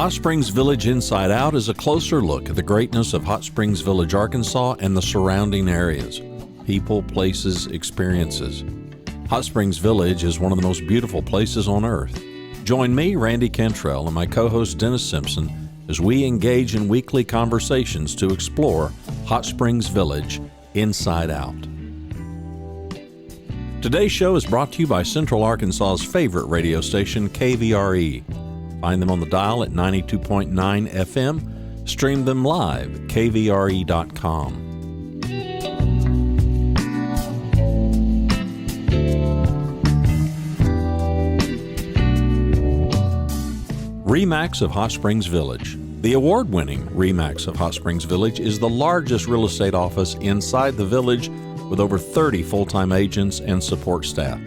Hot Springs Village Inside Out is a closer look at the greatness of Hot Springs Village, Arkansas and the surrounding areas. People, places, experiences. Hot Springs Village is one of the most beautiful places on earth. Join me, Randy Cantrell, and my co-host Dennis Simpson as we engage in weekly conversations to explore Hot Springs Village Inside Out. Today's show is brought to you by Central Arkansas's favorite radio station, KVRE. Find them on the dial at 92.9 FM. Stream them live at kvre.com. RE/MAX of Hot Springs Village. The award-winning RE/MAX of Hot Springs Village is the largest real estate office inside the village with over 30 full-time agents and support staff.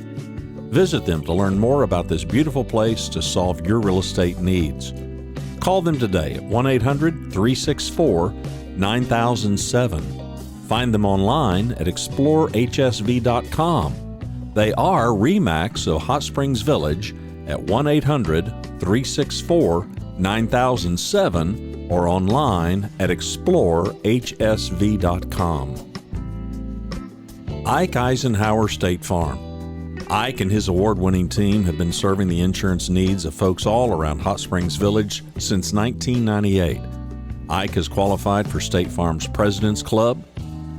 Visit them to learn more about this beautiful place to solve your real estate needs. Call them today at 1-800-364-9007. Find them online at explorehsv.com. They are RE/MAX of Hot Springs Village at 1-800-364-9007 or online at explorehsv.com. Ike Eisenhower State Farm. Ike and his award-winning team have been serving the insurance needs of folks all around Hot Springs Village since 1998. Ike has qualified for State Farm's President's Club,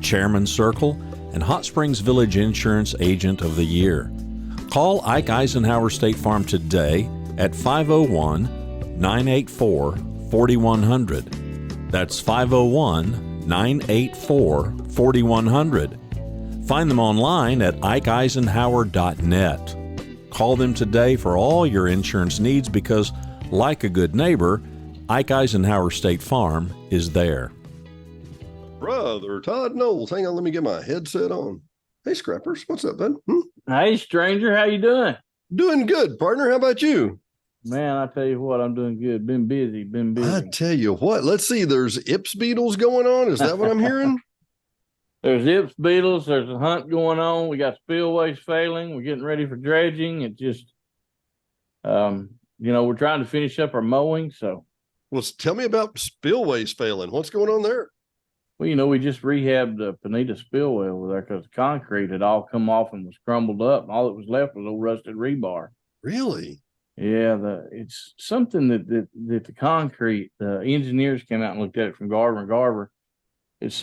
Chairman's Circle, and Hot Springs Village Insurance Agent of the Year. Call Ike Eisenhower State Farm today at 501-984-4100. That's 501-984-4100. Find them online at ikeeisenhower.net. Call them today for all your insurance needs because, like a good neighbor, Ike Eisenhower State Farm is there. Brother Todd Noles, hang on, let me get my headset on. Hey, Scrappers, what's up, bud? Hey, stranger, how you doing? Doing good, partner. How about you? Man, I tell you what, I'm doing good. Been busy. I tell you what, let's see, there's Ips beetles going on. Is that what I'm hearing? There's Ips beetles. There's a hunt going on. We got spillways failing. We're getting ready for dredging. It just, we're trying to finish up our mowing. So, well, tell me about spillways failing. What's going on there? Well, we just rehabbed the Bonita spillway over there because the concrete had all come off and was crumbled up, and all that was left was old rusted rebar. Really? Yeah, it's something that the concrete, the engineers came out and looked at it from Garver. It's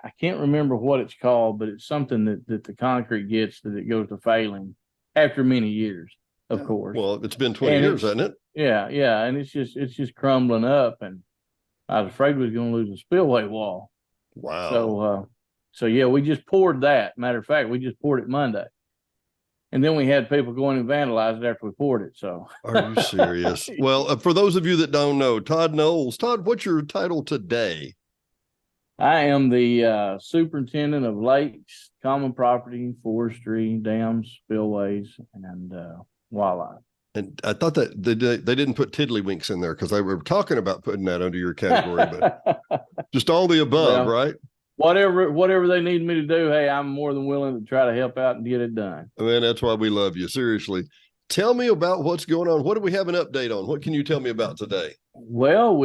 I can't remember what it's called, but it's something that the concrete gets that it goes to failing after many years, of course. Well, it's been 20 years, hasn't it? Yeah, and it's just crumbling up, and I was afraid we was going to lose the spillway wall. Wow. So yeah, we just poured that. Matter of fact, we just poured it Monday. And then we had people go in and vandalize it after we poured it. So are you serious? Well, for those of you that don't know, Todd Noles. Todd, what's your title today? I am the superintendent of lakes, common property, forestry, dams, spillways, and wildlife. And I thought that they didn't put tiddlywinks in there because they were talking about putting that under your category, but just all the above, right? Whatever they need me to do, hey, I'm more than willing to try to help out and get it done. I mean, that's why we love you. Seriously. Tell me about what's going on. What do we have an update on? What can you tell me about today? Well,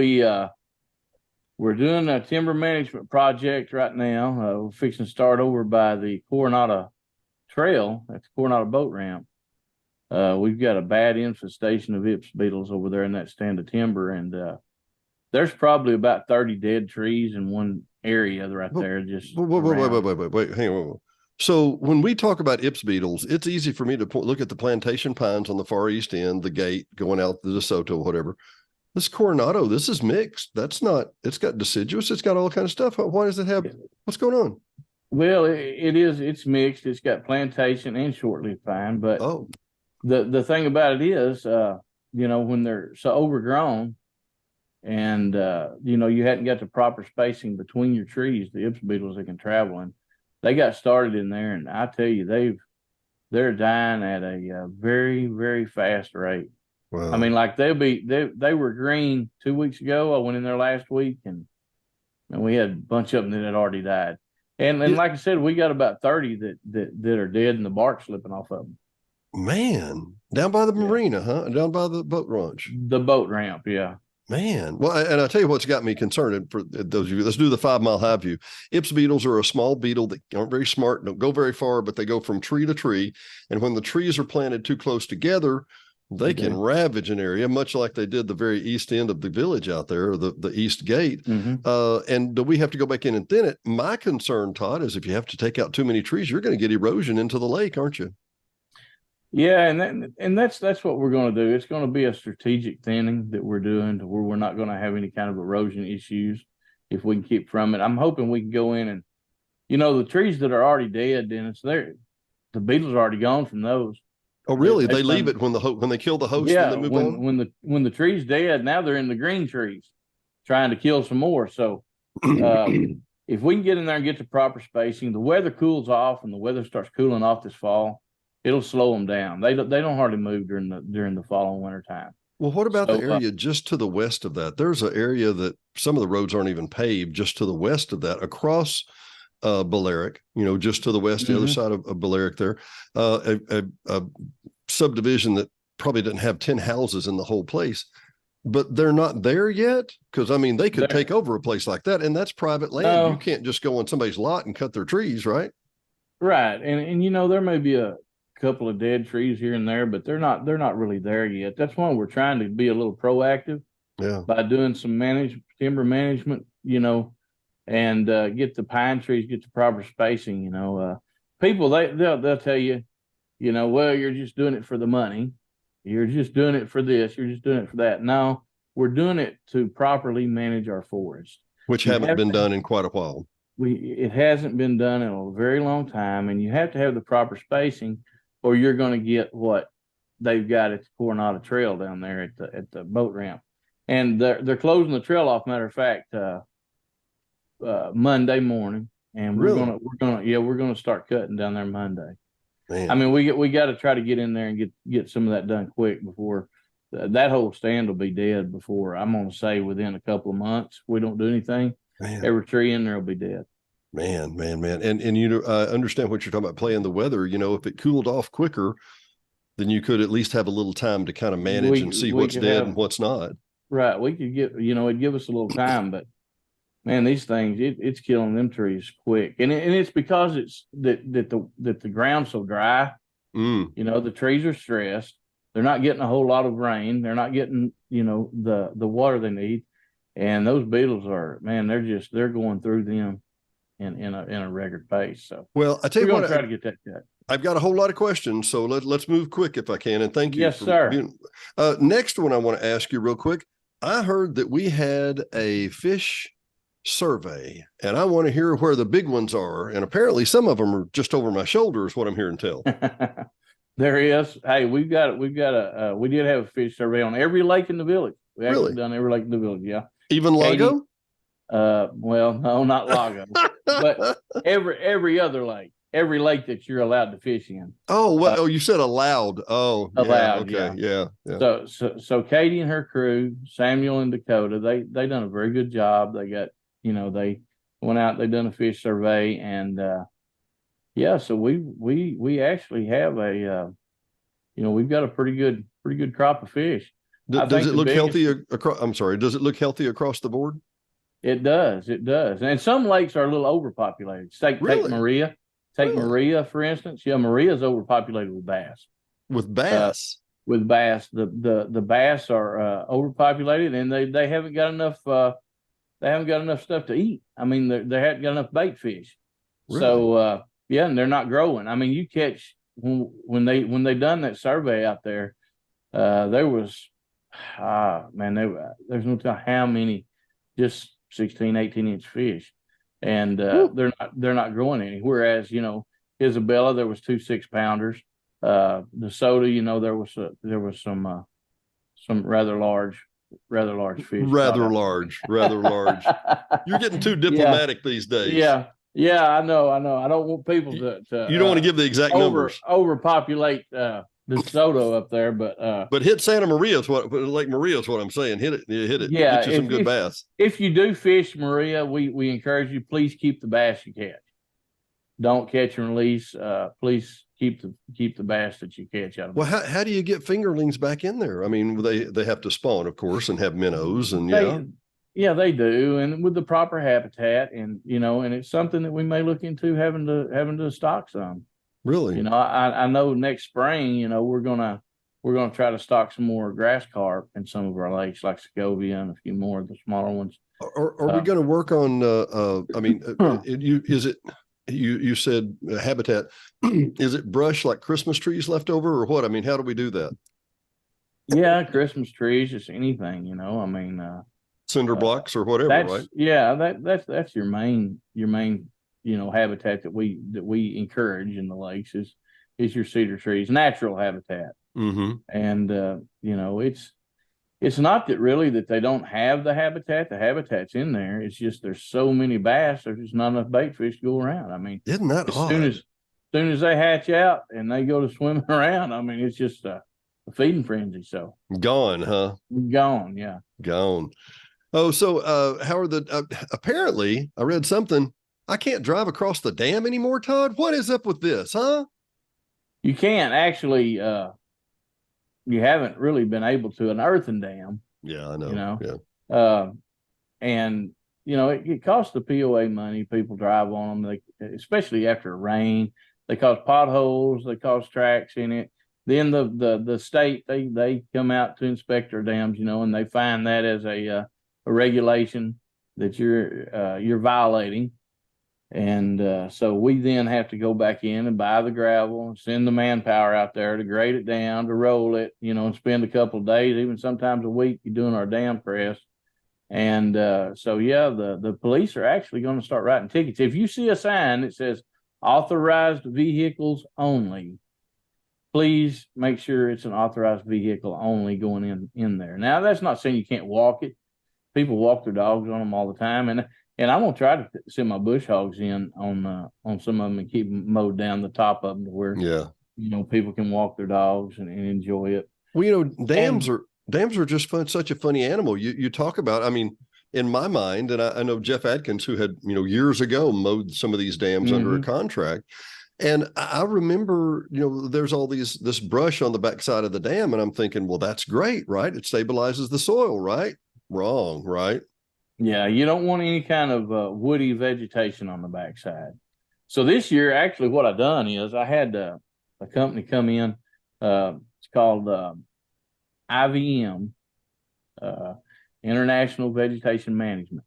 we're doing a timber management project right now. We're fixing to start over by the Coronado Trail. That's the Coronado boat ramp. We've got a bad infestation of Ips beetles over there in that stand of timber, and there's probably about 30 dead trees in one area right there. Just wait, hang on. So when we talk about Ips beetles, it's easy for me to look at the plantation pines on the far east end, the gate going out to DeSoto, whatever. This Coronado, this is mixed. That's not. It's got deciduous. It's got all kind of stuff. Why does it have? What's going on? Well, it is. It's mixed. It's got plantation and short-leaf pine, but the thing about it is, when they're so overgrown, and you hadn't got the proper spacing between your trees, the Ips beetles that can travel in, they got started in there, and I tell you, they're dying at a very, very fast rate. Wow. I mean, like they were green 2 weeks ago. I went in there last week, and we had a bunch of them that had already died. And like I said, we got about 30 that are dead and the bark slipping off of them. Man, down by the marina, huh? Down by the boat launch. The boat ramp, yeah. Man, well, and I'll tell you what's got me concerned for those of you. Let's do the 5 mile high view. Ips beetles are a small beetle that aren't very smart, don't go very far, but they go from tree to tree. And when the trees are planted too close together, they can ravage an area, much like they did the very east end of the village out there, or the east gate. And do we have to go back in and thin it? My concern, Todd, is if you have to take out too many trees, you're going to get erosion into the lake, aren't you? Yeah, and that's what we're going to do. It's going to be a strategic thinning that we're doing to where we're not going to have any kind of erosion issues if we can keep from it. I'm hoping we can go in and, the trees that are already dead, Dennis, the beetles are already gone from those. Oh, really? They leave it when they kill the host. Yeah, and they move on? when the tree's dead, now they're in the green trees, trying to kill some more. So, if we can get in there and get the proper spacing, the weather cools off, and the weather starts cooling off this fall, it'll slow them down. They don't hardly move during the fall and winter time. Well, what about the area just to the west of that? There's an area that some of the roads aren't even paved just to the west of that, across Balearic, just to the west, the other side of Balearic there, a subdivision that probably doesn't have 10 houses in the whole place, but they're not there yet. Cause they could take over a place like that, and that's private land. No. You can't just go on somebody's lot and cut their trees, right? Right. And there may be a couple of dead trees here and there, but they're not really there yet. That's why we're trying to be a little proactive by doing some timber management, and get the pine trees, get the proper spacing. People they'll tell you, well, you're just doing it for the money, you're just doing it for this, you're just doing it for that. No, we're doing it to properly manage our forest, which haven't been done in quite a while. It hasn't been done in a very long time, and you have to have the proper spacing, or you're going to get what they've got at the Coronado Trail down there at the boat ramp, and they're closing the trail off. Matter of fact, Monday morning, and we're gonna start cutting down there Monday. Man. We got to try to get in there and get some of that done quick before that whole stand will be dead. Before, I'm going to say, within a couple of months, we don't do anything. Man. Every tree in there will be dead. Man. And I understand what you're talking about, playing the weather. If it cooled off quicker, then you could at least have a little time to kind of manage and see what's dead and what's not. Right. We could it'd give us a little time, but man, these things, it's killing them trees quick. And it's because it's that the ground's so dry. The trees are stressed. They're not getting a whole lot of rain. They're not getting, the water they need. And those beetles are, man, they're going through them in a record pace. So, well, I tell you what, try to get that cut. I've got a whole lot of questions, so let's move quick if I can. And thank you. Yes, sir. Next one I want to ask you real quick. I heard that we had a fish survey, and I want to hear where the big ones are. And apparently some of them are just over my shoulder, is what I'm hearing tell. There is. Hey, we did have a fish survey on every lake in the village. We actually done every lake in the village. Yeah. Even Lago? Well, no, not Lago, but every other lake, every lake that you're allowed to fish in. Oh, well, you said allowed. Oh, allowed. Yeah, okay. Yeah. So Katie and her crew, Samuel and Dakota, they done a very good job. They got, they went out, they done a fish survey, and so we actually have we've got a pretty good crop of fish. Does it look healthy across? I'm sorry. Does it look healthy across the board? It does. And some lakes are a little overpopulated. Take Maria. Maria, for instance. Yeah, Maria's overpopulated with bass. With bass? With bass. The bass are overpopulated, and they haven't got enough stuff to eat. They haven't got enough bait fish. Really? So and they're not growing. You catch when they done that survey out there, there was there's no telling how many, just 16, 18-inch fish, and they're not growing any. Whereas Isabella, there was 2 6-pounders. DeSoto, there was some rather large fish. Rather large. You're getting too diplomatic these days. Yeah, I know. I don't want people to you don't want to give the exact numbers. Overpopulate DeSoto up there, but hit Santa Maria is Lake Maria is what I'm saying. Hit it. Yeah, get you some good bass. If you do fish Maria, we encourage you, please keep the bass you catch. Don't catch and release. Please keep the bass that you catch out of. Well, how do you get fingerlings back in there? I mean, they have to spawn, of course, and have minnows, and yeah, they do, and with the proper habitat, and and it's something that we may look into having to stock some. Really, I know next spring, we're gonna try to stock some more grass carp in some of our lakes, like Segovia and a few more of the smaller ones. Are we going to work on? I mean, you said habitat. Is it brush like Christmas trees left over, or what? I mean, how do we do that? Yeah, Christmas trees, just anything, I mean, cinder blocks or whatever, right? Yeah, that's your main habitat that we encourage in the lakes is your cedar trees, natural habitat. Mm-hmm. And it's not that really that they don't have the habitat. The habitat's in there. It's just there's so many bass, there's just not enough bait fish to go around. I mean, isn't that odd? As soon as they hatch out and they go to swimming around, I mean, it's just a feeding frenzy. So gone, huh? Gone, yeah. Gone. Oh, so how are apparently I read something. I can't drive across the dam anymore, Todd. What is up with this, huh? You can't actually. You haven't really been able to an earthen dam. Yeah, I know. Yeah. And it costs the POA money. People drive on them, especially after rain. They cause potholes. They cause tracks in it. Then the state they come out to inspect our dams, and they find that as a regulation that you're violating. And so we then have to go back in and buy the gravel and send the manpower out there to grade it down, to roll it, and spend a couple of days, even sometimes a week, doing our dam press. And so, yeah, the police are actually going to start writing tickets. If you see a sign that says authorized vehicles only, please make sure it's an authorized vehicle only going in there. Now, that's not saying you can't walk it. People walk their dogs on them all the time. And I'm going to try to send my bush hogs in on some of them and keep them mowed down the top of them to where, people can walk their dogs and enjoy it. Well, dams are just such a funny animal. You talk about, I mean, in my mind, and I know Jeff Adkins, who had, years ago mowed some of these dams under a contract. And I remember, there's all this brush on the backside of the dam. And I'm thinking, well, that's great, right? It stabilizes the soil, right? Wrong, right? Yeah, you don't want any kind of woody vegetation on the backside. So this year, actually, what I done is I had a company come in. It's called IVM, International Vegetation Management.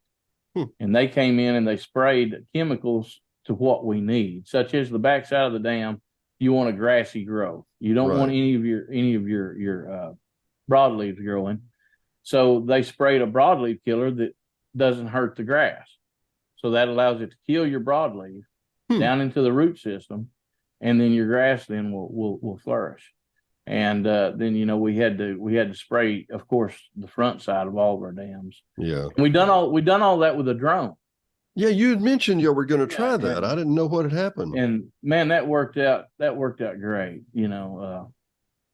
And they came in and they sprayed chemicals to what we need, such as the backside of the dam. You want a grassy growth. You don't want any of your broadleaves growing. So they sprayed a broadleaf killer that doesn't hurt the grass. So that allows it to kill your broadleaf down into the root system, and then your grass then will flourish. And then we had to spray, of course, the front side of all of our dams. Yeah. And we done all that with a drone. Yeah, you had mentioned you were going to try that. I didn't know what had happened. And man, that worked out great.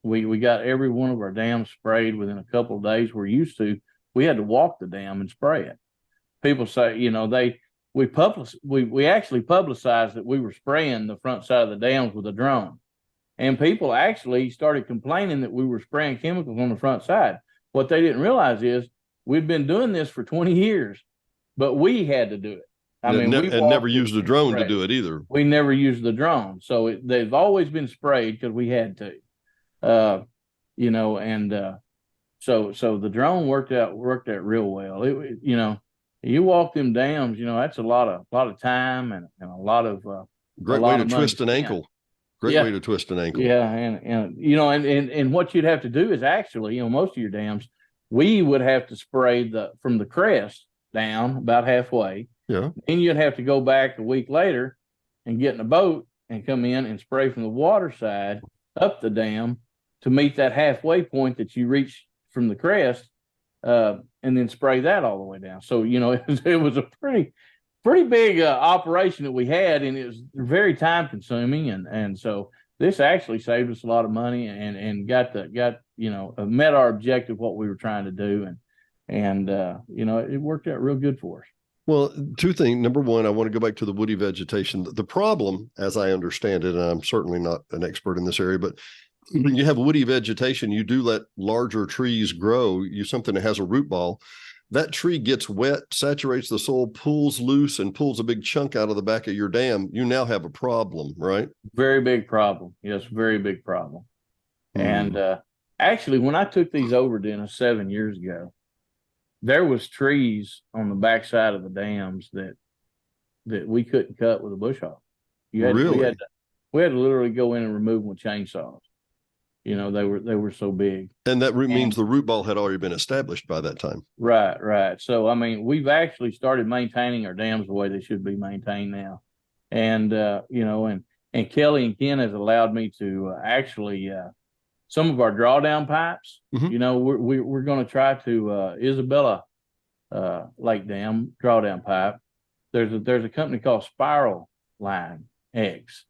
We got every one of our dams sprayed within a couple of days. We had to walk the dam and spray it. People say, we actually publicized that we were spraying the front side of the dams with a drone. And people actually started complaining that we were spraying chemicals on the front side. What they didn't realize is we'd been doing this for 20 years, but we had to do it. We never used a drone to do it either. We never used the drone. So they've always been sprayed because we had to. So the drone worked out real well. You walk them dams, that's a lot of time and a lot of great way to twist an ankle. Great way to twist an ankle. Yeah, and what you'd have to do is actually, most of your dams, we would have to spray from the crest down about halfway. Yeah. Then you'd have to go back a week later and get in a boat and come in and spray from the water side up the dam to meet that halfway point that you reach from the crest, and then spray that all the way down. So, it was a pretty big operation that we had, and it was very time consuming. And so this actually saved us a lot of money and met our objective, what we were trying to do. And it worked out real good for us. Well, two things. Number one, I want to go back to the woody vegetation. The problem, as I understand it, and I'm certainly not an expert in this area, but when you have woody vegetation, you do let larger trees grow. Something that has a root ball, that tree gets wet, saturates the soil, pulls loose, and pulls a big chunk out of the back of your dam. You now have a problem, right? Very big problem. Yes, very big problem. And actually, when I took these over, Dennis, 7 years ago, there was trees on the backside of the dams that we couldn't cut with a bush hog. Really? We had to literally go in and remove them with chainsaws. They were so big. And that means the root ball had already been established by that time. Right. So, I mean, we've actually started maintaining our dams the way they should be maintained now. And, and Kelly and Ken has allowed me to actually, some of our drawdown pipes, we're going to try to Isabella Lake Dam drawdown pipe. There's a company called Spiral Line X,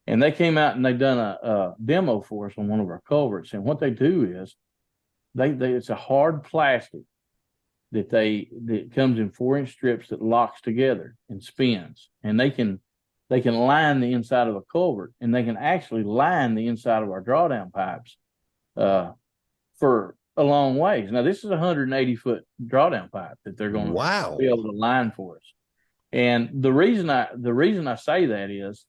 and they came out and they done a demo for us on one of our culverts. And what they do is it's a hard plastic that comes in 4-inch strips that locks together and spins, and they can line the inside of a culvert, and they can actually line the inside of our drawdown pipes for a long ways. Now, this is a 180-foot drawdown pipe that they're going to be able to line for us. And the reason I say that is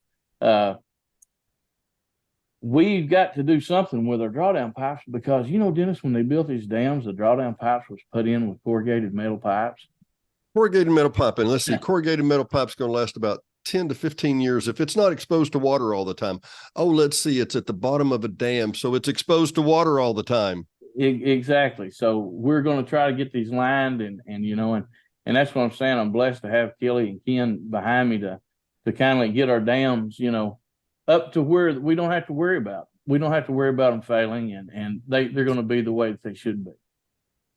we've got to do something with our drawdown pipes, because, Dennis, when they built these dams, the drawdown pipes was put in with corrugated metal pipes. Corrugated metal pipe. And let's see, corrugated metal pipe's going to last about 10 to 15 years if it's not exposed to water all the time. Oh, let's see, it's at the bottom of a dam, so it's exposed to water all the time. Exactly. So we're going to try to get these lined, and that's what I'm saying. I'm blessed to have Kelly and Ken behind me to kind of get our dams, up to where we don't have to worry about. We don't have to worry about them failing, and they're going to be the way that they should be.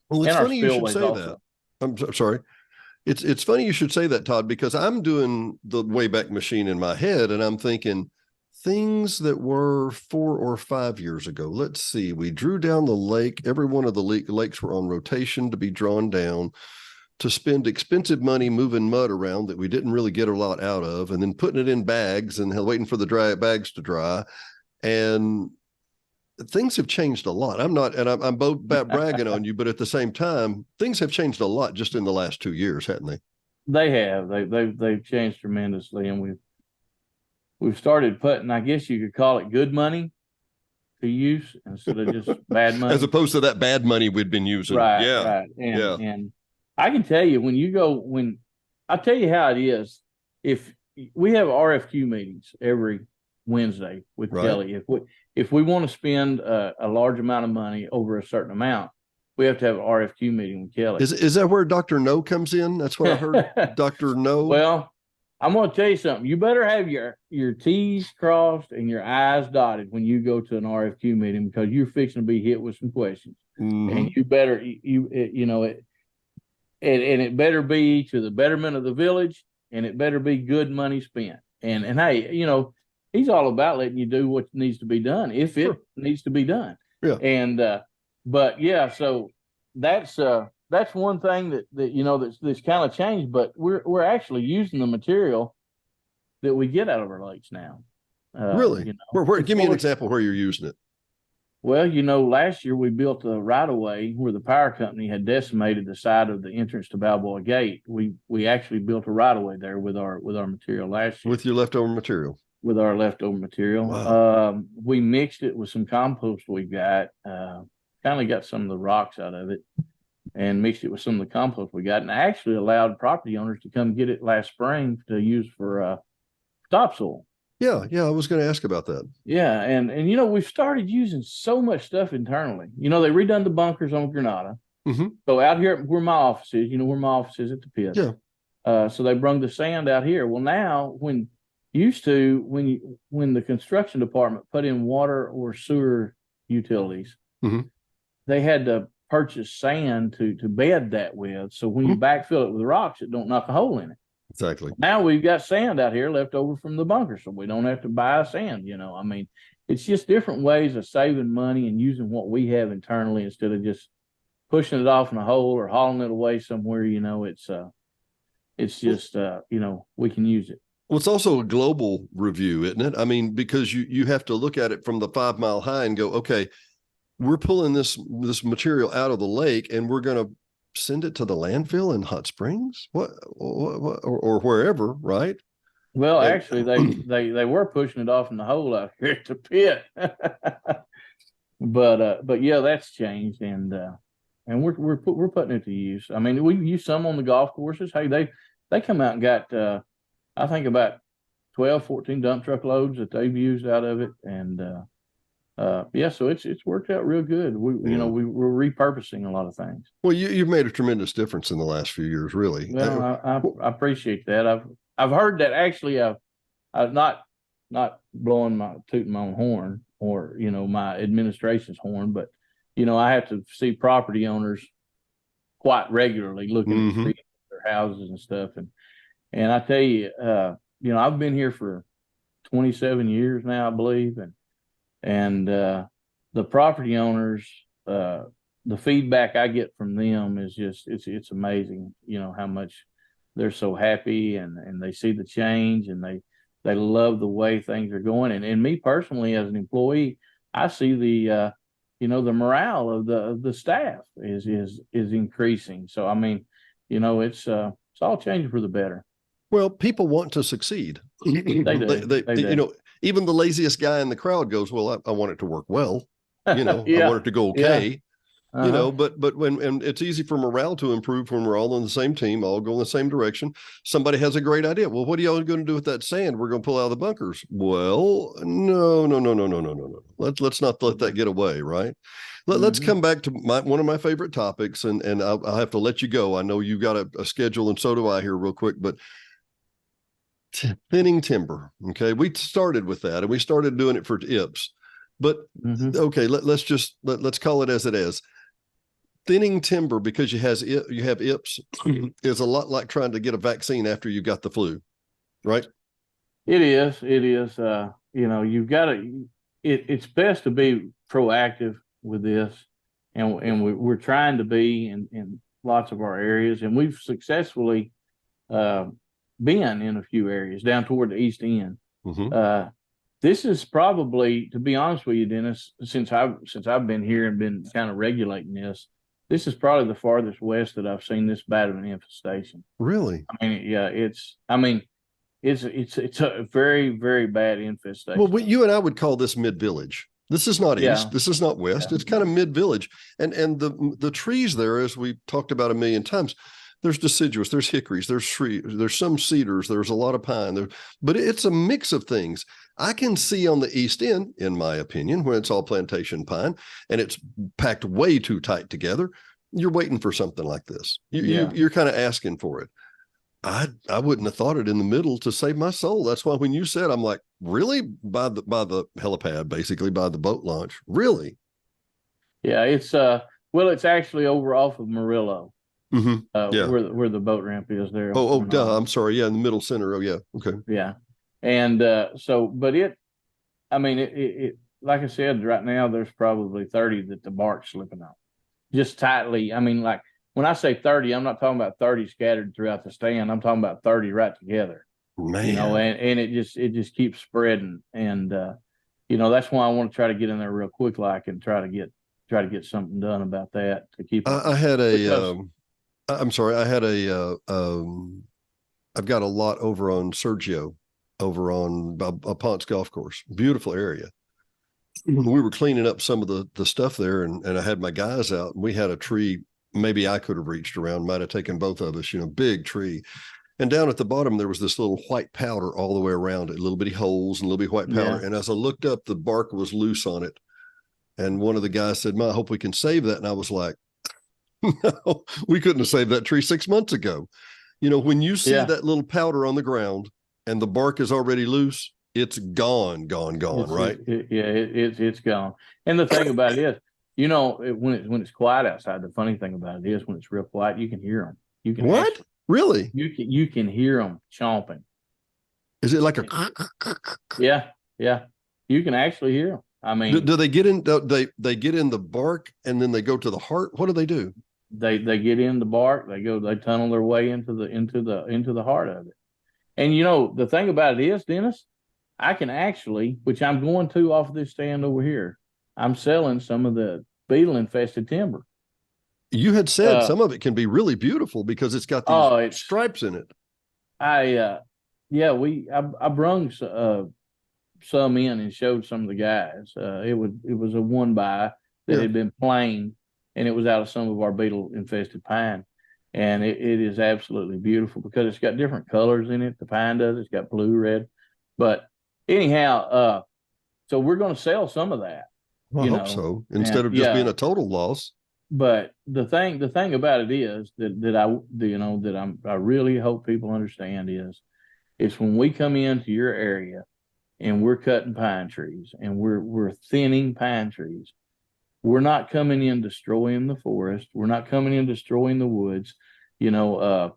Well, it's funny you should say that. I'm sorry. It's funny you should say that, Todd, because I'm doing the Wayback Machine in my head, and I'm thinking things that were 4 or 5 years ago. Let's see. We drew down the lake. Every one of the lakes were on rotation to be drawn down, to spend expensive money moving mud around that we didn't really get a lot out of, and then putting it in bags and waiting for the bags to dry. And things have changed a lot. I'm both bragging on you, but at the same time, things have changed a lot just in the last 2 years, haven't they? They have. They've changed tremendously, and we've started putting, I guess you could call it, good money to use instead of just bad money, as opposed to that bad money we'd been using. Right. And I can tell you, I'll tell you how it is. If we have RFQ meetings every Wednesday with Kelly, if we want to spend a large amount of money over a certain amount, we have to have an RFQ meeting with Kelly. Is that where Dr. No comes in? That's what I heard. Dr. No. Well, I'm going to tell you something. You better have your T's crossed and your I's dotted when you go to an RFQ meeting, because you're fixing to be hit with some questions, and you better and it better be to the betterment of the village, and it better be good money spent. And hey, he's all about letting you do what needs to be done if it needs to be done. Yeah. And but yeah, so that's one thing that's kind of changed. But we're actually using the material that we get out of our lakes now. Really? Give me an example where you're using it. Well, last year we built a right-of-way where the power company had decimated the side of the entrance to Balboa Gate. We actually built a right-of-way there with our material last year. With your leftover material? With our leftover material. Wow. We mixed it with some compost we got, kind of got some of the rocks out of it, and mixed it with some of the compost we got, and actually allowed property owners to come get it last spring to use for topsoil. Yeah, I was going to ask about that. Yeah, and we've started using so much stuff internally. They redone the bunkers on Granada. Mm-hmm. So out here where my office is, where my office is at the pit. Yeah. So they brung the sand out here. Well, now when the construction department put in water or sewer utilities, they had to purchase sand to bed that with. So when you backfill it with rocks, it don't knock a hole in it. Exactly. Now we've got sand out here left over from the bunker, so we don't have to buy sand. It's just different ways of saving money and using what we have internally instead of just pushing it off in a hole or hauling it away somewhere. it's just, we can use it. Well, it's also a global review, isn't it? I mean, because you have to look at it from the 5 Mile High and go, okay, we're pulling this material out of the lake and we're going to send it to the landfill in Hot Springs, or wherever, right? Well, actually, they were pushing it off in the hole out here at the pit, but yeah, that's changed, and we're putting it to use. I mean, we use some on the golf courses. Hey, they come out and got I think about 12, 14 dump truck loads that they've used out of it, and yeah, so it's worked out real good. We're repurposing a lot of things. Well, you've made a tremendous difference in the last few years, really. Well, I appreciate that. I've heard that. Actually, I've not tooting my own horn or my administration's horn, but I have to see property owners quite regularly looking at their houses and stuff, and I tell you, I've been here for 27 years now, I believe, and the property owners, the feedback I get from them is just it's amazing. How much they're so happy and they see the change and they love the way things are going. And me personally, as an employee, I see the morale of the staff is increasing. So I mean, it's all changing for the better. Well, people want to succeed. They do. They do. Even the laziest guy in the crowd goes, well, I want it to work well. I want it to go okay. Yeah. Uh-huh. But when it's easy for morale to improve when we're all on the same team, all go in the same direction. Somebody has a great idea. Well, what are y'all going to do with that sand? We're going to pull out of the bunkers. Well, no. Let's not let that get away, right? Let's come back to one of my favorite topics, and I'll have to let you go. I know you got a schedule, and so do I here real quick, but thinning timber. Okay. We started with that and we started doing it for IPS, but okay, let's call it as it is. Thinning timber, because you have IPS, is a lot like trying to get a vaccine after you got the flu, right? It is. You've got to, it's best to be proactive with this. And we're trying to be in lots of our areas, and we've successfully, been in a few areas down toward the east end. This is probably, to be honest with you, Dennis, since I've been here and been kind of regulating this is probably the farthest west that I've seen this bad of an infestation. Really? I mean, yeah, it's a very, very bad infestation. Well, you and I would call this mid-village. This is not east. This is not west. It's kind of mid-village, and the trees there, as we talked about a million times, there's deciduous, there's hickories, there's trees, there's some cedars, there's a lot of pine there, but it's a mix of things. I can see on the east end, in my opinion, when it's all plantation pine and it's packed way too tight together, you're waiting for something like this. You're kind of asking for it. I wouldn't have thought it in the middle to save my soul. That's why when you said, I'm like, really? By the helipad, basically by the boat launch, really? Yeah, it's it's actually over off of Murillo. Where the boat ramp is there. Duh. I'm sorry. Yeah, in the middle center. Oh, yeah. Okay. Yeah, and but it like I said, right now there's probably 30 that the bark's slipping off, just tightly. I mean, like when I say 30, I'm not talking about 30 scattered throughout the stand. I'm talking about 30 right together. Man, and it just keeps spreading, and that's why I want to try to get in there real quick, like, and try to get something done about that to keep. I've got a lot over on Sergio, over on Ponce Golf Course. Beautiful area. We were cleaning up some of the stuff there, and I had my guys out, and we had a tree maybe I could have reached around, might have taken both of us, big tree. And down at the bottom, there was this little white powder all the way around it, little bitty holes and little bitty white powder. Yeah. And as I looked up, the bark was loose on it. And one of the guys said, I hope we can save that. And I was like, no, we couldn't have saved that tree 6 months ago. When you see that little powder on the ground and the bark is already loose, it's gone, right? It's gone. And the thing about it is, when it's quiet outside, the funny thing about it is when it's real quiet, you can hear them. You can what? Really? You can hear them chomping. Is it like a? Yeah. You can actually hear them. I mean, do they get in? They get in the bark and then they go to the heart. What do they do? they get in the bark, they tunnel their way into the heart of it. And the thing about it is, Dennis, I can actually, which I'm going to off this stand over here, I'm selling some of the beetle infested timber. You had said some of it can be really beautiful because it's got these stripes in it. I brung some in and showed some of the guys. It was a one by that had been planed, and it was out of some of our beetle infested pine. And it is absolutely beautiful because it's got different colors in it. The pine does. It's got blue, red. But anyhow, so we're going to sell some of that. Well, I hope so. Instead of just being a total loss. But the thing about it is that I really hope people understand is when we come into your area and we're cutting pine trees and we're thinning pine trees, we're not coming in destroying the forest. We're not coming in destroying the woods. If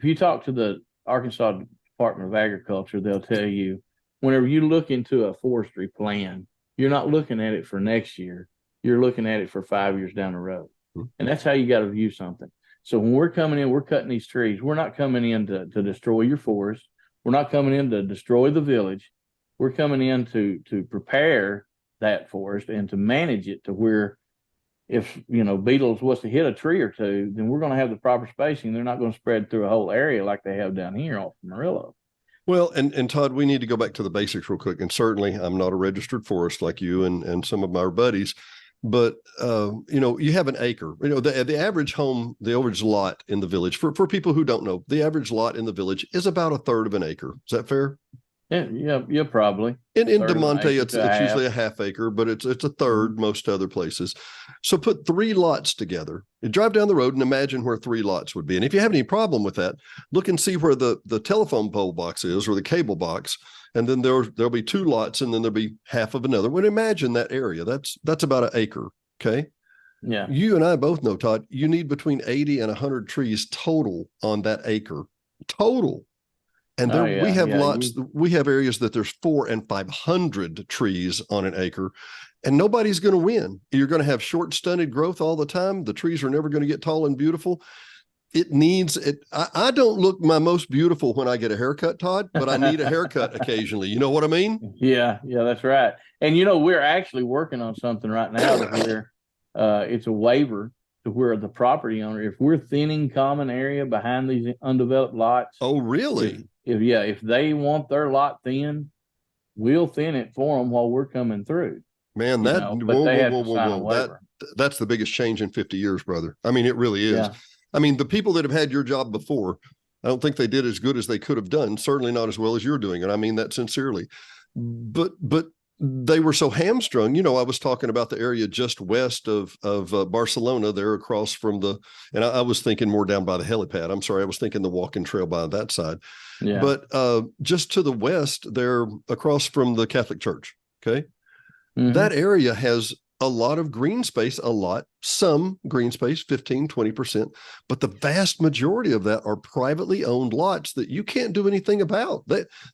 you talk to the Arkansas Department of Agriculture, they'll tell you whenever you look into a forestry plan, you're not looking at it for next year. You're looking at it for 5 years down the road. And that's how you got to view something. So when we're coming in, we're cutting these trees. We're not coming in to destroy your forest. We're not coming in to destroy the village. We're coming in to prepare that forest and to manage it to where if, beetles was to hit a tree or two, then we're going to have the proper spacing. They're not going to spread through a whole area like they have down here off Murillo. Well, and Todd, we need to go back to the basics real quick. And certainly I'm not a registered forest like you and some of my buddies, but, you have an acre, the average home, the average lot in the village for people who don't know, the average lot in the village is about a third of an acre. Is that fair? Yeah, probably. In De Monte, it's usually a half acre, but it's a third most other places. So put 3 lots together. You drive down the road and imagine where 3 lots would be. And if you have any problem with that, look and see where the telephone pole box is or the cable box. And then there'll be 2 lots and then there'll be half of another. Well, imagine that area. That's about an acre. Okay. Yeah. You and I both know, Todd, you need between 80 and 100 trees total on that acre. Total. And we have lots, we have areas that there's 400 and 500 trees on an acre, and nobody's going to win. You're going to have short stunted growth all the time. The trees are never going to get tall and beautiful. It needs it. I don't look my most beautiful when I get a haircut, Todd, but I need a haircut occasionally. You know what I mean? Yeah, that's right. And we're actually working on something right now where it's a waiver to where the property owner, if we're thinning common area behind these undeveloped lots. Oh, really? If they want their lot thin, we'll thin it for them while we're coming through. Man, that's the biggest change in 50 years, brother. I mean, it really is. Yeah. I mean, the people that have had your job before, I don't think they did as good as they could have done. Certainly not as well as you're doing. And I mean that sincerely, but they were so hamstrung. I was talking about the area just west of Barcelona there across from and I was thinking more down by the helipad. I'm sorry. I was thinking the walking trail by that side. Yeah. But just to the west there across from the Catholic Church. Okay. Mm-hmm. That area has a lot of green space, some green space, 15, 20%, but the vast majority of that are privately owned lots that you can't do anything about.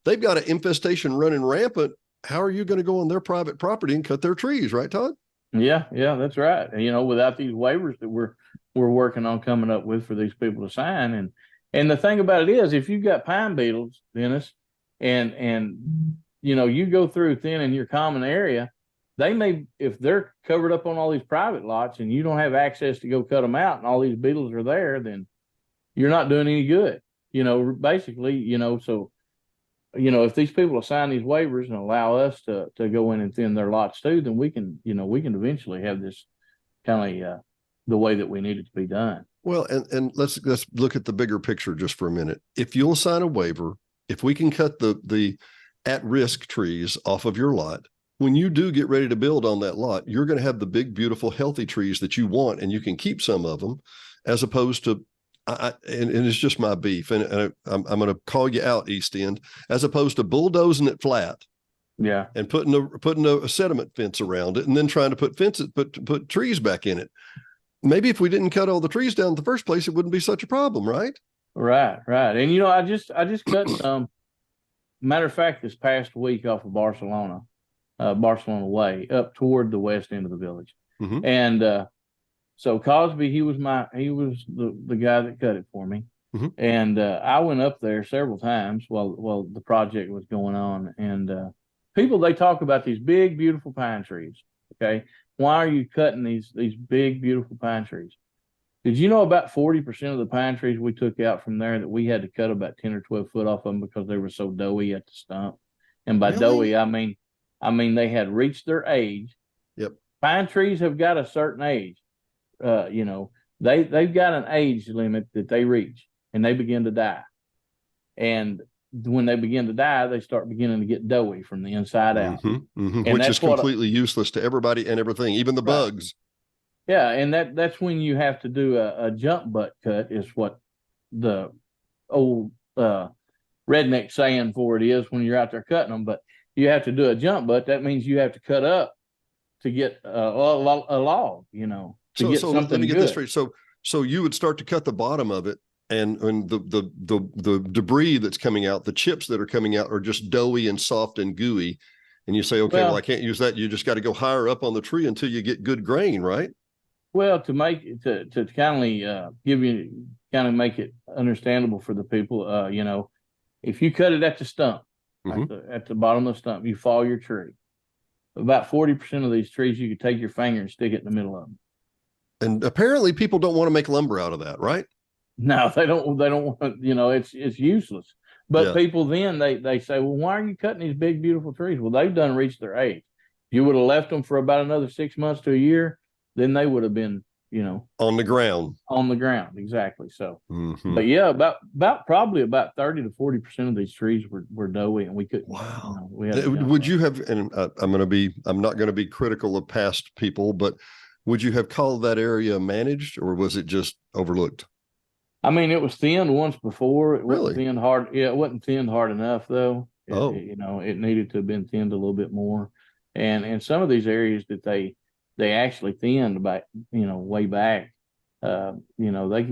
They've got an infestation running rampant. How are you going to go on their private property and cut their trees, right, Todd? Yeah, that's right. Without these waivers that we're working on coming up with for these people to sign. And the thing about it is, if you've got pine beetles, Dennis, and you go through thinning your common area, they may, if they're covered up on all these private lots and you don't have access to go cut them out and all these beetles are there, then you're not doing any good. Basically, so if these people will sign these waivers and allow us to go in and thin their lots too, then we can eventually have this kind of the way that we need it to be done. Well, and let's look at the bigger picture just for a minute. If you'll sign a waiver, if we can cut the at-risk trees off of your lot, when you do get ready to build on that lot, you're going to have the big, beautiful, healthy trees that you want, and you can keep some of them, as opposed to and it's just my beef, and I'm going to call you out, East End, as opposed to bulldozing it flat, and putting a sediment fence around it, and then trying to put trees back in it. Maybe if we didn't cut all the trees down in the first place, it wouldn't be such a problem, right? Right. And I just cut some. Matter of fact, this past week off of Barcelona Way up toward the west end of the village, and So Cosby, he was the guy that cut it for me. Mm-hmm. And I went up there several times while the project was going on. And people, they talk about these big, beautiful pine trees. Okay. Why are you cutting these big, beautiful pine trees? Did you know about 40% of the pine trees we took out from there that we had to cut about 10 or 12 foot off of them because they were so doughy at the stump? And by Really? doughy, I mean they had reached their age. Yep. Pine trees have got a certain age. You know, they've got an age limit that they reach and they begin to die. And when they begin to die, they start beginning to get doughy from the inside out. Mm-hmm, mm-hmm. Which is completely useless to everybody and everything, even the bugs. Yeah, and that's when you have to do a jump butt cut, is what the old redneck saying for it is when you're out there cutting them. But you have to do a jump butt. That means you have to cut up to get a log, you know, to get something let me get good. this straight. So you would start to cut the bottom of it, and the debris that's coming out, the chips that are coming out are just doughy and soft and gooey. And you say, okay, well I can't use that. You just got to go higher up on the tree until you get good grain, right? Well, to make to kind of make it understandable for the people, you know, if you cut it at the stump, mm-hmm. at the bottom of the stump, you fall your tree. About 40% of these trees, you could take your finger and stick it in the middle of them. And apparently, people don't want to make lumber out of that, right? No, they don't. They don't want. You know, it's useless. But people then they say, well, why are you cutting these big beautiful trees? Well, they've done reached their age. If you would have left them for about another 6 months to a year, then they would have been, you know, on the ground. Exactly. So, mm-hmm. But yeah, probably about 30 to 40% of these trees were doughy, and we couldn't. Wow. You know, would you have? And I'm not going to be critical of past people, but would you have called that area managed, or was it just overlooked? I mean, it was thinned once before. It really? wasn't thinned hard. Yeah, it wasn't thinned hard enough though. You know, it needed to have been thinned a little bit more. And some of these areas that they actually thinned back, you know, way back, you know, they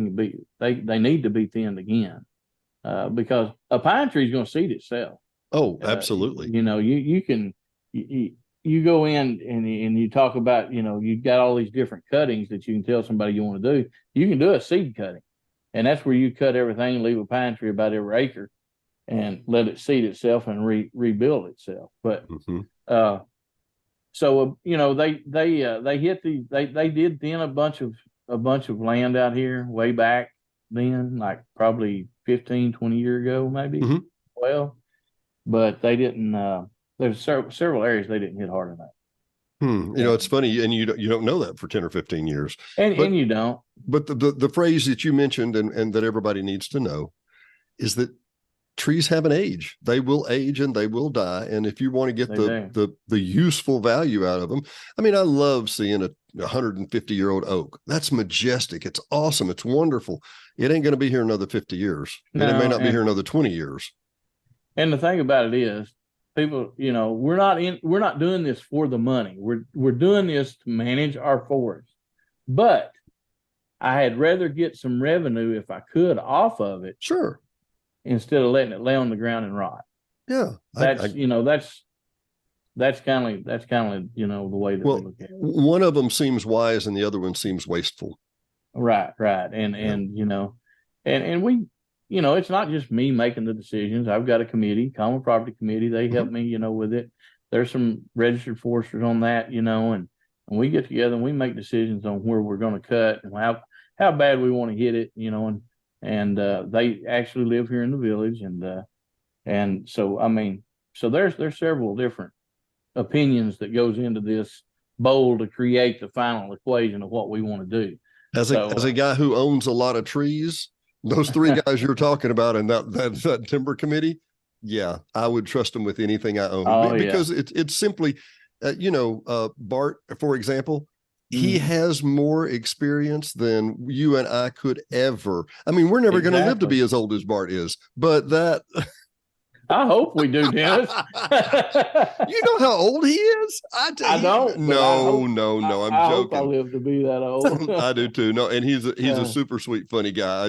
need to be thinned again, because a pine tree is going to seed itself. Oh, absolutely. You know, you go in and you talk about, you know, you've got all these different cuttings that you can tell somebody you want to do. You can do a seed cutting, and that's where you cut everything and leave a pine tree about every acre and let it seed itself and rebuild itself. But, mm-hmm. So, you know, they did thin a bunch of land out here way back then, like probably 15, 20 years ago, maybe. Mm-hmm. Well, but they didn't, there's several areas they didn't hit hard enough. You know, it's funny, and you don't know that for 10 or 15 years. And you don't. But the phrase that you mentioned and that everybody needs to know is that trees have an age. They will age and they will die. And if you want to get the useful value out of them, I mean, I love seeing a 150-year-old oak. That's majestic. It's awesome. It's wonderful. It ain't going to be here another 50 years. And it may not be here another 20 years. And the thing about it is, people, you know, we're not doing this for the money. We're doing this to manage our forest. But I had rather get some revenue if I could off of it. Sure. Instead of letting it lay on the ground and rot. Yeah. That's kind of, you know, the way that we look at it. One of them seems wise and the other one seems wasteful. Right. And, you know, and we, you know, it's not just me making the decisions. I've got a committee, common property committee. They help me, you know, with it. There's some registered foresters on that, you know, and we get together and we make decisions on where we're going to cut and how bad we want to hit it, you know, and they actually live here in the village. And so, I mean, so there's several different opinions that goes into this bowl to create the final equation of what we want to do. As a guy who owns a lot of trees, those three guys you're talking about and that timber committee, yeah, I would trust them with anything I own because it's simply, you know, Bart, for example, he has more experience than you and I could ever. I mean, we're never going to live to be as old as Bart is, but that. I hope we do, Dennis. You know how old he is? I don't. No, I'm joking. I hope I live to be that old. I do too. No, and he's a super sweet, funny guy. I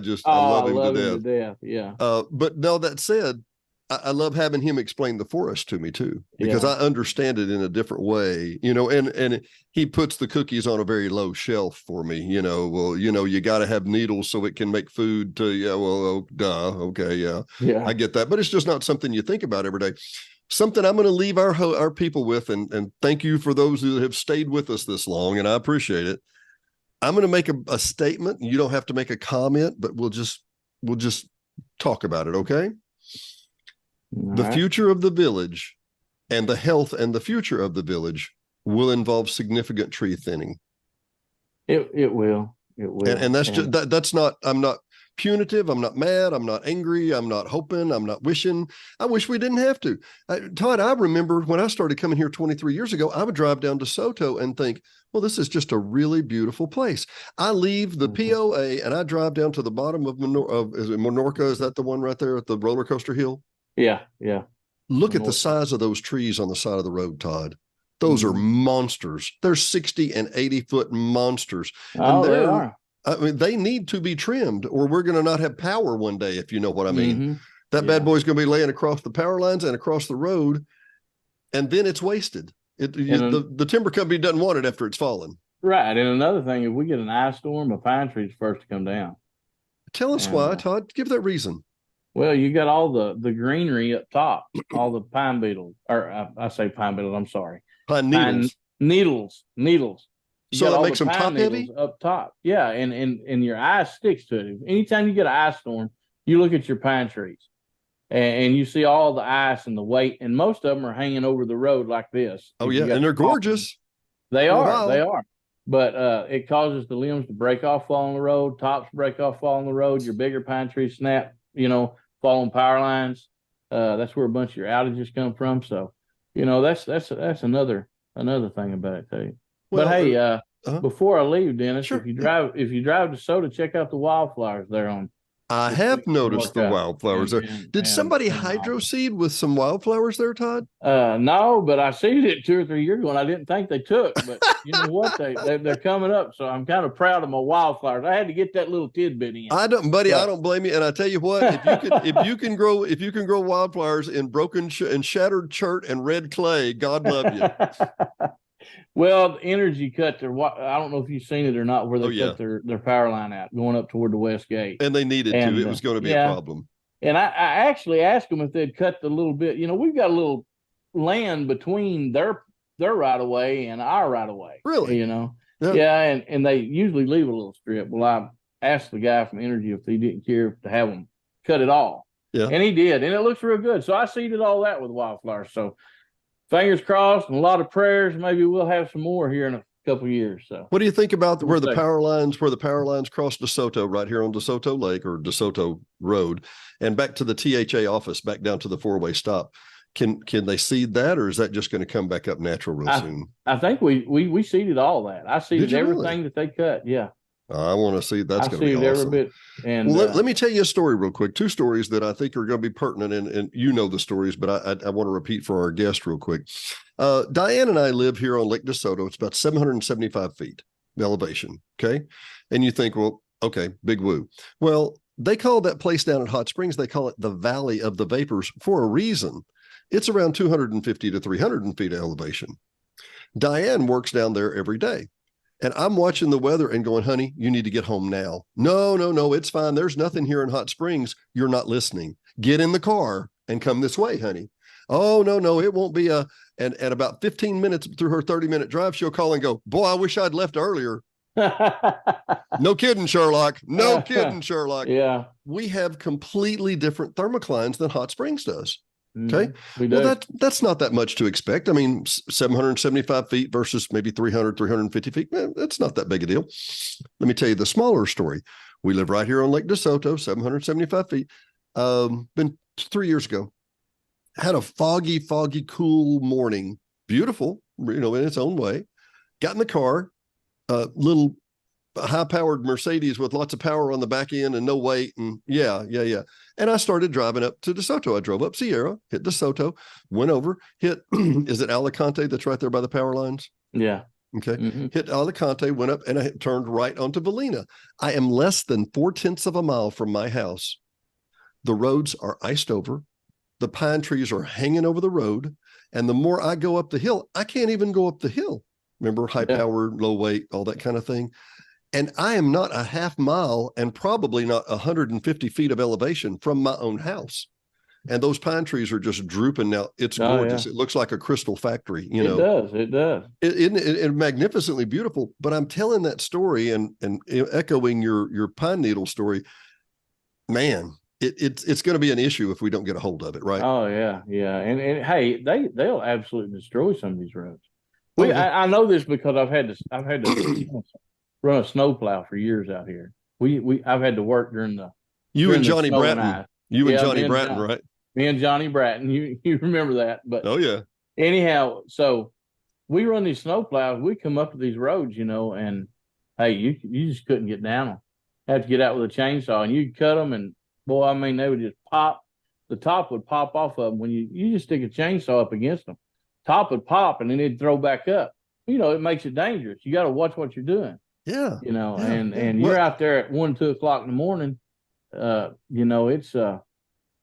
love him to death. Yeah. But no, that said, I love having him explain the forest to me too, because I understand it in a different way, and he puts the cookies on a very low shelf for me, well, you got to have needles so it can make food I get that, but it's just not something you think about every day. Something I'm going to leave our people with, and thank you for those who have stayed with us this long, and I appreciate it. I'm going to make a statement. You don't have to make a comment, but we'll just talk about it. Okay. The future of the village and the health and the future of the village will involve significant tree thinning. It will. And that's just, that's not, I'm not punitive. I'm not mad. I'm not angry. I'm not hoping. I'm not wishing. I wish we didn't have to. Todd, I remember when I started coming here 23 years ago, I would drive down DeSoto and think, well, this is just a really beautiful place. I leave the POA and I drive down to the bottom of Menorca. Is that the one right there at the roller coaster hill? Yeah. Look at the size of those trees on the side of the road, Todd. Those are monsters. They're 60 and 80-foot monsters. Oh, they are. I mean, they need to be trimmed or we're going to not have power one day, if you know what I mean. That bad boy's going to be laying across the power lines and across the road, and then it's wasted. The timber company doesn't want it after it's fallen. Right. And another thing, if we get an ice storm, a pine tree's first to come down. Tell us why, Todd. Give that reason. Well, you got all the greenery up top, all the pine beetles, or I say pine beetles, I'm sorry. Pine needles. Needles. So that makes them top heavy? Up top. Yeah, and your ice sticks to it. Anytime you get an ice storm, you look at your pine trees and you see all the ice and the weight, and most of them are hanging over the road like this. Oh, yeah, and they're gorgeous. They are. But it causes the limbs to break off, fall on the road, tops break off, fall on the road, your bigger pine trees snap, fall on power lines. That's where a bunch of your outages come from. So, that's another thing about it too. Well, but hey, before I leave, Dennis, sure. if you drive to DeSoto, check out the wildflowers there on. I have noticed the wildflowers there. Did somebody hydro seed with some wildflowers there, Todd? No, but I seeded it 2 or 3 years ago, and I didn't think they took. But you know what? They're coming up, so I'm kind of proud of my wildflowers. I had to get that little tidbit in. I don't blame you. And I tell you what, if you can grow wildflowers in broken and shattered chert and red clay, God love you. Well, Energy cut their, I don't know if you've seen it or not, where they cut their power line out going up toward the west gate. And they needed to. It was going to be a problem. And I actually asked them if they'd cut the little bit. We've got a little land between their right of way and our right of way. Really? Yeah, and they usually leave a little strip. Well, I asked the guy from Energy if he didn't care to have them cut it all. Yeah. And he did. And it looks real good. So I seeded all that with wildflowers. So fingers crossed and a lot of prayers. Maybe we'll have some more here in a couple of years. So what do you think about where the power lines cross DeSoto right here on DeSoto Lake or DeSoto Road and back to the THA office, back down to the 4-way stop? Can they seed that, or is that just going to come back up natural real soon? I think we seeded all that. I seeded everything that they cut. Yeah. I want to see. That's going to be awesome. Every bit. And let me tell you a story real quick. 2 stories that I think are going to be pertinent, and you know the stories, but I want to repeat for our guest real quick. Diane and I live here on Lake DeSoto. It's about 775 feet elevation. Okay, and you think, well, okay, big woo. Well, they call that place down at Hot Springs. They call it the Valley of the Vapors for a reason. It's around 250 to 300 feet of elevation. Diane works down there every day. And I'm watching the weather and going, honey, you need to get home now. No, it's fine. There's nothing here in Hot Springs. You're not listening. Get in the car and come this way, honey. Oh, no, it won't be and at about 15 minutes through her 30-minute drive, she'll call and go, boy, I wish I'd left earlier. No kidding, Sherlock. No kidding, Sherlock. Yeah. We have completely different thermoclines than Hot Springs does. Okay. Well, that's not that much to expect. I mean, 775 feet versus maybe 350 feet. That's not that big a deal. Let me tell you the smaller story. We live right here on Lake DeSoto, 775 feet. Been 3 years ago. Had a foggy, cool morning. Beautiful, in its own way. Got in the car, little high-powered Mercedes with lots of power on the back end and no weight. And yeah. And I started driving up to DeSoto. I drove up Sierra, hit DeSoto, went over, hit, is it Alicante that's right there by the power lines? Yeah. Okay. Hit Alicante, went up, and I turned right onto Valina. I am less than 0.4 of a mile from my house. The roads are iced over. the pine trees are hanging over the road. And the more I go up the hill, I can't even go up the hill. Remember, high power, low weight, all that kind of thing. And I am not a half mile and probably not 150 feet of elevation from my own house. And those pine trees are just drooping now. It's gorgeous. Yeah. It looks like a crystal factory, you know. It does. It's magnificently beautiful. But I'm telling that story and echoing your pine needle story, man, it's going to be an issue if we don't get a hold of it, right? Oh yeah. And hey, they'll absolutely destroy some of these roads. I know this because I've had to run a snowplow for years out here. I've had to work during the Johnny Bratton. You and Johnny Bratton, right? Me and Johnny Bratton. You remember that? But oh yeah. Anyhow, so we run these snowplows. We come up to these roads, you know, and hey, you just couldn't get down them. Have to get out with a chainsaw, and you cut them, and boy, I mean, they would just pop. The top would pop off of them when you just stick a chainsaw up against them. Top would pop, and then it'd throw back up. You know, it makes it dangerous. You got to watch what you're doing. Yeah. You know, and you're out there at 1, 2 o'clock in the morning. You know, it's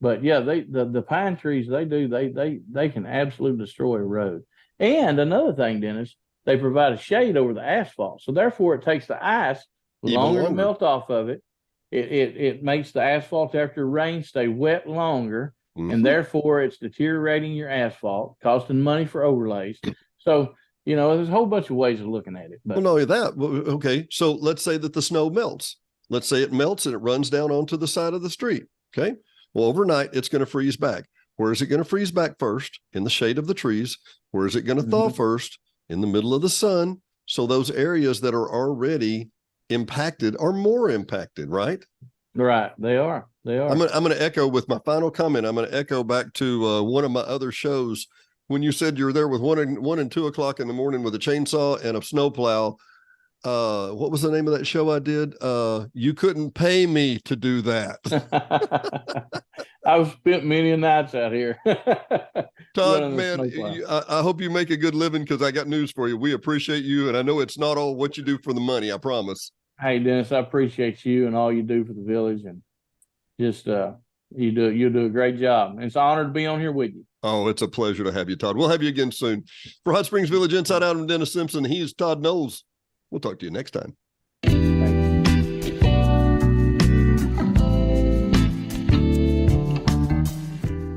but yeah, the pine trees, they can absolutely destroy a road. And another thing, Dennis, they provide a shade over the asphalt. So therefore it takes the ice longer to melt off of it. It makes the asphalt after rain stay wet longer, and therefore it's deteriorating your asphalt, costing money for overlays. So, you know, there's a whole bunch of ways of looking at it. But well, not only that, okay, so let's say that the snow melts. Let's say it melts and it runs down onto the side of the street. Okay. Well, overnight, it's going to freeze back. Where is it going to freeze back first? In the shade of the trees. Where is it going to thaw first? In the middle of the sun. So those areas that are already impacted are more impacted, right? Right. They are. I'm going to echo with my final comment. I'm going to echo back to one of my other shows when you said you were there with 1 and 2 o'clock in the morning with a chainsaw and a snowplow. What was the name of that show I did? You couldn't pay me to do that. I've spent many nights out here. Todd, man, I hope you make a good living because I got news for you. We appreciate you, and I know it's not all what you do for the money. I promise. Hey, Dennis, I appreciate you and all you do for the village, and just you do a great job. And it's an honor to be on here with you. Oh, it's a pleasure to have you, Todd. We'll have you again soon. For Hot Springs Village Inside Out, I'm Dennis Simpson. He is Todd Noles. We'll talk to you next time.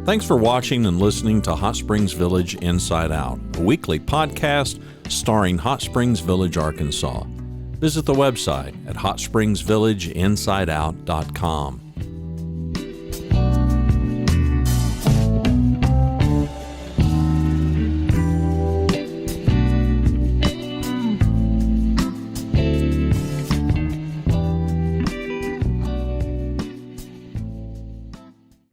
Thanks for watching and listening to Hot Springs Village Inside Out, a weekly podcast starring Hot Springs Village, Arkansas. Visit the website at hotspringsvillageinsideout.com.